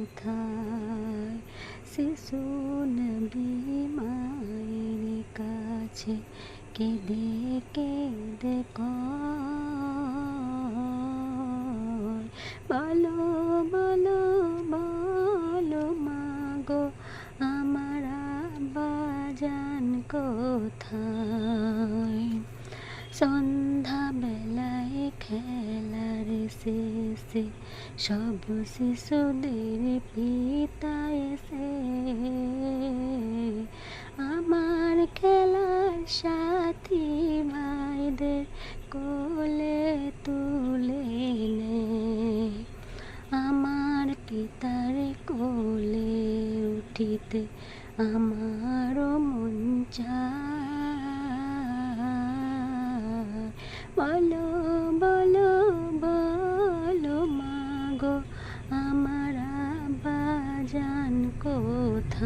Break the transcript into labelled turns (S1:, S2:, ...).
S1: কোথায়? শিশু নবী মায়ের কাছে কেঁদে কেঁদে কয়, বলো বলো বলো মাগো আমার আব্বাজান কোথায়? সন্ধ্যা বেলায় খেলার শেষে সব শিশুদের পিতা এসে আমার খেলার সাথী ভাইদের কোলে তুলে নেয়। আমার পিতার কোলে উঠিতে আমারও মন চায়। বলো বলো বলো মাগো আমার আব্বাজান কোথায়?